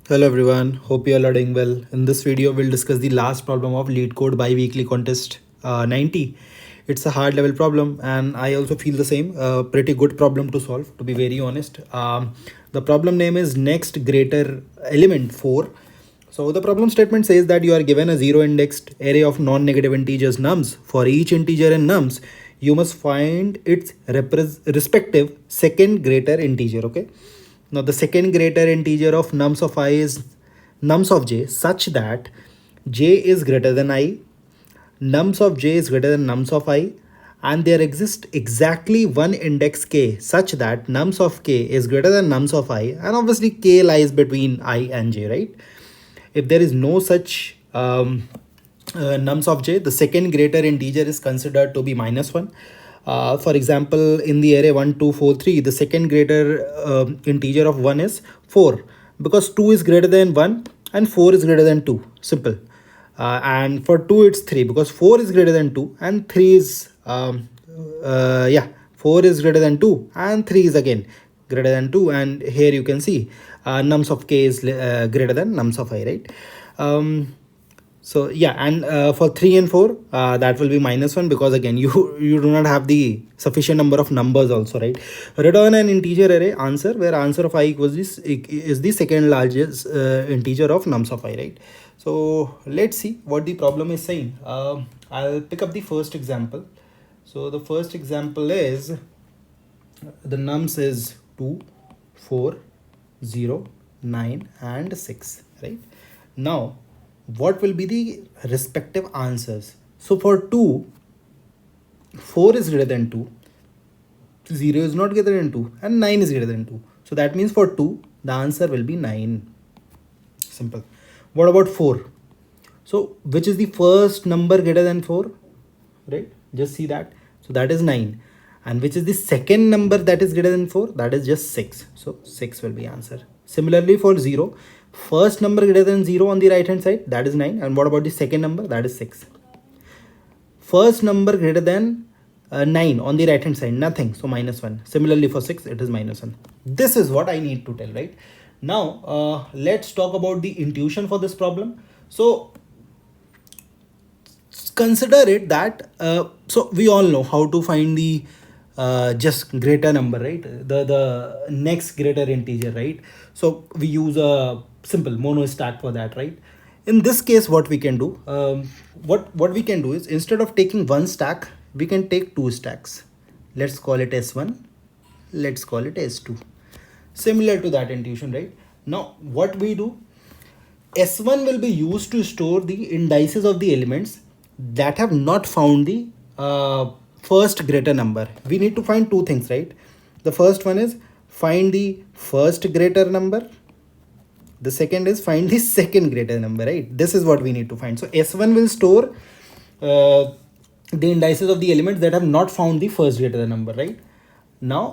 Hello everyone, hope you all are doing well. In this video, we'll discuss the last problem of Leetcode BiWeekly contest 90. It's a hard level problem and I also feel the same. Pretty good problem to solve, to be very honest. The problem name is next greater element 4. So the problem statement says that you are given a zero indexed array of non-negative integers nums. For each integer in nums, you must find its respective second greater integer. Okay. Now the second greater integer of nums of I is nums of j such that j is greater than I, nums of j is greater than nums of I, and there exists exactly one index k such that nums of k is greater than nums of I, and obviously k lies between I and j, right? If there is no such nums of j, the second greater integer is considered to be -1. For example, in the array 1, 2, 4, 3, the second greater integer of 1 is 4 because 2 is greater than 1 and 4 is greater than 2. Simple. And for 2, it's 3 because 4 is greater than 2 and 3 is, 4 is greater than 2 and 3 is again greater than 2. And here you can see nums of k is greater than nums of I, right? So yeah, and for 3 and 4, that will be -1 because again you do not have the sufficient number of numbers also, right? Return an integer array answer where answer of I equals this is the second largest integer of nums of I, right? So let's see what the problem is saying. I'll pick up the first example. So the first example is the nums is 2, 4, 0, 9 and 6, right? Now what will be the respective answers? So for 2, 4 is greater than 2, 0 is not greater than 2 and 9 is greater than 2. So that means for 2 the answer will be 9. Simple. What about 4? So which is the first number greater than 4, right? Just see that. So that is 9. And which is the second number that is greater than 4? That is just 6. So 6 will be answer. Similarly for 0, first number greater than 0 on the right hand side, that is 9. And what about the second number? That is 6. First number greater than 9 on the right hand side, nothing, so -1. Similarly for 6, it is -1. This is what I need to tell, right? Now let's talk about the intuition for this problem. So consider it that so we all know how to find the just greater number, right? The next greater integer, right? So we use a simple mono stack for that, right? In this case, what we can do, what we can do is instead of taking one stack, we can take two stacks. Let's call it S1. Let's call it S2. Similar to that intuition, right? Now what we do, S1 will be used to store the indices of the elements that have not found the first greater number. We need to find two things, right? The first one is find the first greater number. The second is find the second greater number, right? This is what we need to find. So S1 will store the indices of the elements that have not found the first greater number, right? Now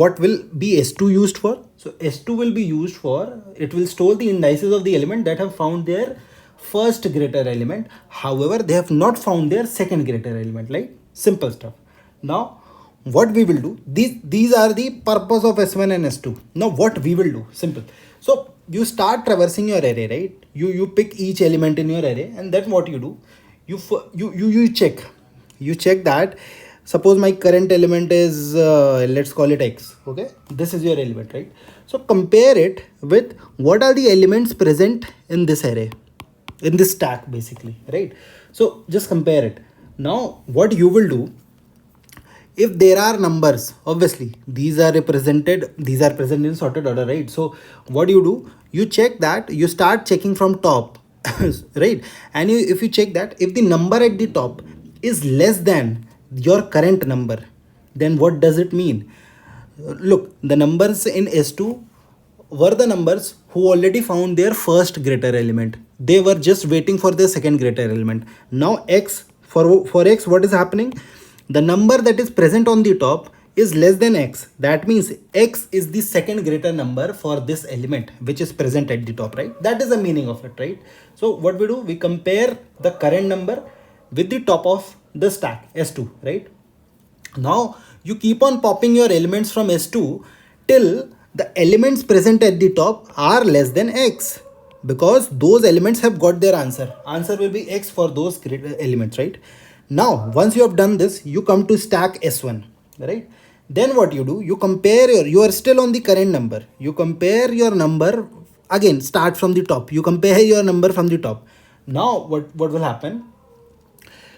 what will be S2 used for? So S2 will be used for, it will store the indices of the element that have found their first greater element. However, they have not found their second greater element, right? Simple stuff. Now what we will do, these are the purpose of S1 and S2. Now what we will do, simple. So you start traversing your array, right? You pick each element in your array, and then what you do, you check that. Suppose my current element is let's call it X. Okay, this is your element, right? So compare it with what are the elements present in this array, in this stack basically, right? So just compare it. Now what you will do, if there are numbers, obviously these are present in sorted order, right? So what you do, you check that, you start checking from top right? And if you check that, if the number at the top is less than your current number, then what does it mean? Look, the numbers in S2 were the numbers who already found their first greater element. They were just waiting for their second greater element. Now X, for X, what is happening? The number that is present on the top is less than X. That means X is the second greater number for this element which is present at the top, right? That is the meaning of it, right? So what we do, we compare the current number with the top of the stack S2, right? Now you keep on popping your elements from S2 till the elements present at the top are less than X. because those elements have got their answer will be x for those elements, right? Now once you have done this, you come to stack s1, right? Then what you do, you compare you are still on the current number, you compare your number again, start from the top, you compare your number from the top. Now what will happen,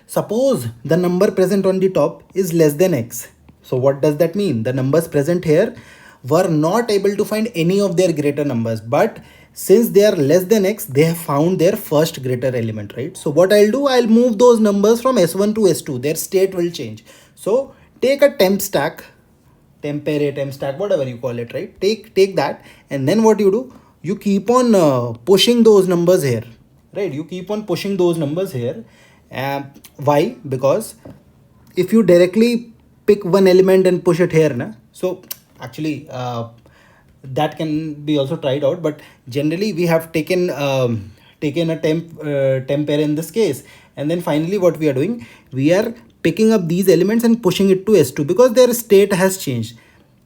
suppose the number present on the top is less than x. So what does that mean? The numbers present here were not able to find any of their greater numbers, but since they are less than x, they have found their first greater element, right? So what I'll do, I'll move those numbers from s1 to s2, their state will change. So take a temp stack, temp array, temp stack, whatever you call it, right? Take that, and then what you do, you keep on pushing those numbers here, right? You keep on pushing those numbers here. Why? Because if you directly pick one element and push it here, na, so actually that can be also tried out, but generally we have taken a temp array in this case, and then finally what we are doing, we are picking up these elements and pushing it to s2 because their state has changed,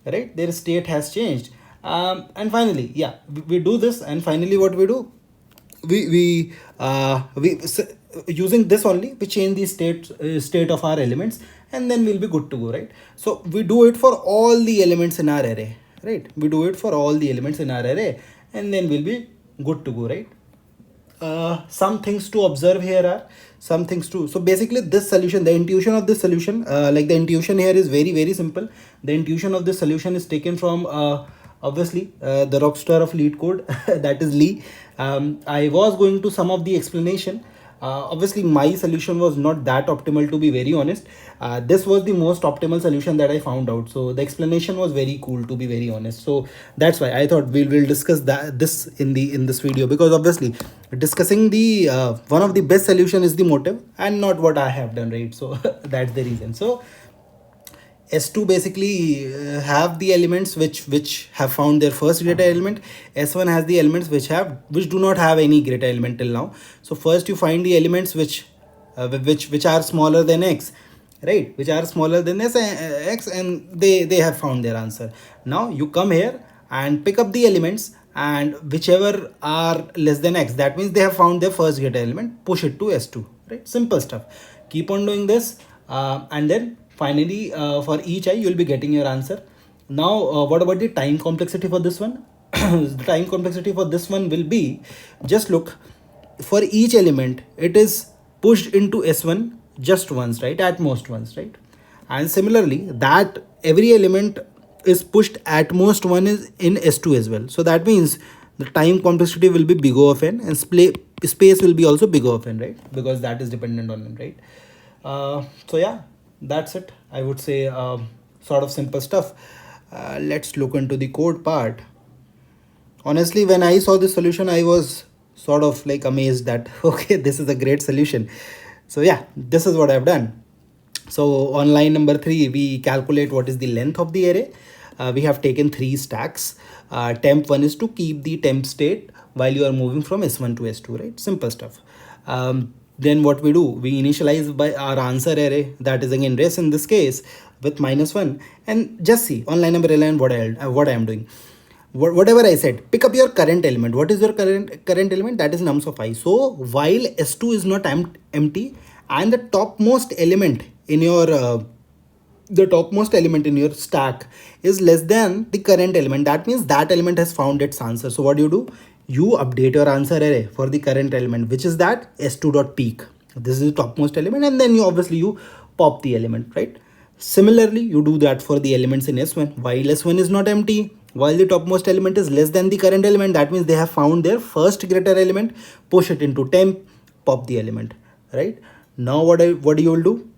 right? Their state has changed. And finally, yeah, we do this, and finally what we do, we using this only, we change the state of our elements, and then we'll be good to go, right? So we do it for all the elements in our array, right? We do it for all the elements in our array, and then we'll be good to go, right? Some things to observe here are some things to, so basically this solution, the intuition of this solution, like the intuition here is very simple. The intuition of this solution is taken from obviously the rock star of Leetcode, that is Lee. I was going to some of the explanation. Obviously my solution was not that optimal, to be very honest. This was the most optimal solution that I found out, so the explanation was very cool, to be very honest. So that's why I thought we'll discuss this in this video, because obviously discussing the one of the best solution is the motive and not what I have done, right? So that's the reason. So S2 basically have the elements which have found their first greater element. S1 has the elements which do not have any greater element till now. So first you find the elements which are smaller than x, right? Which are smaller than x, and they have found their answer. Now you come here and pick up the elements, and whichever are less than x, that means they have found their first greater element, push it to S2, right? Simple stuff. Keep on doing this, and then finally for each I you will be getting your answer. Now what about the time complexity for this one? The time complexity for this one will be, just look, for each element it is pushed into s1 just once, right? At most once, right? And similarly that every element is pushed at most one is in s2 as well. So that means the time complexity will be big O of n, and space will be also big O of n, right? Because that is dependent on n, right? So yeah, that's it, I would say. Sort of simple stuff. Let's look into the code part. Honestly, when I saw this solution, I was sort of like amazed that okay, this is a great solution. So yeah, this is what I've done. So on line number 3, we calculate what is the length of the array. We have taken 3 stacks. Temp 1 is to keep the temp state while you are moving from s1 to s2, right? Simple stuff. Then what we do, we initialize by our answer array, that is again res in this case, with -1, and just see on line number 11 what I am doing. Whatever I said, pick up your current element. What is your current element? That is nums of I. So while s2 is not empty, and the topmost element in your stack is less than the current element, that means that element has found its answer. So what do? You update your answer array for the current element, which is that s2 dot peak. This is the topmost element, and then you pop the element, right? Similarly, you do that for the elements in s1. While s1 is not empty, while the topmost element is less than the current element, that means they have found their first greater element, push it into temp, pop the element, right? Now what you will do,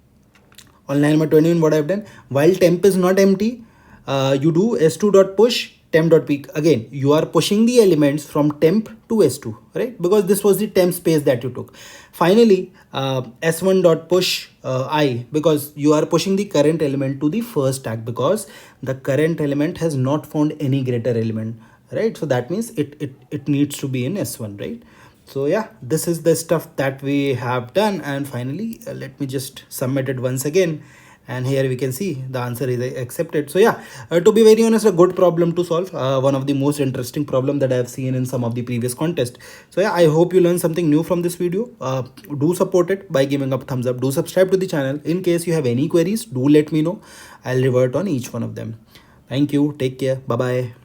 on line number 21, what I've done, while temp is not empty, you do s2 dot push temp dot peak. Again, you are pushing the elements from temp to s2, right? Because this was the temp space that you took. Finally, s1 dot push I, because you are pushing the current element to the first stack, because the current element has not found any greater element, right? So that means it needs to be in s1, right? So yeah, this is the stuff that we have done. And finally, let me just submit it once again, and here we can see the answer is accepted. So yeah, to be very honest, a good problem to solve, one of the most interesting problem that I have seen in some of the previous contests. So yeah, I hope you learned something new from this video. Do support it by giving up thumbs up. Do subscribe to the channel. In case you have any queries, do let me know. I'll revert on each one of them. Thank you. Take care. Bye bye.